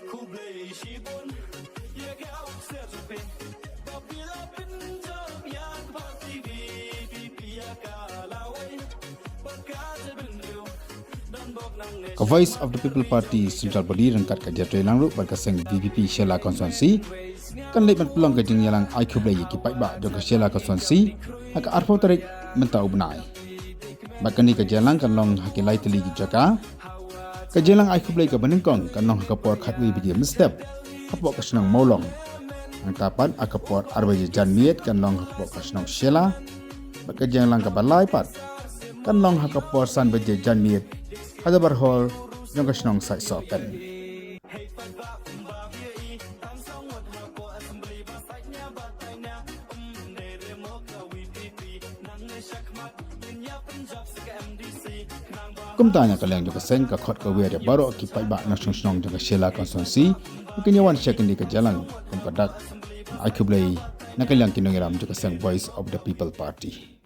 Khublei shibun ye ga se zupe papila pinjo yan party vi ka lawai pakate bindu dan bok nang ne The Voice of the People Party Central Body rangkat ka Jingīalang ru berkaseng VPP Shella Constituency kan leban peluang ke Jingīalang ai Khublei ki pai ba jong Shella Constituency aka arfo tarik mentau benai bakani ke Jingīalang kan long hakilai Tylli ki jaka ke Jingīalang ai Khublei ka benengkong kan long kapor khatwi bi mestep kapok kasnang molong ang tapan akapor arbaje janmiet kan long kapok kasnang Shella bak Jingīalang ka balai pat kan long hakapor san baje janmiet ada berhol yang kesenong sai sokan. Kumtanya kalian juga seng ke khot ke wiya baru akibat bak nasong juga Shella Constituency mungkin yawan second di ke jalan kumpadak ai Khublei nak kalian kinongiram juga seng Voice of the People Party.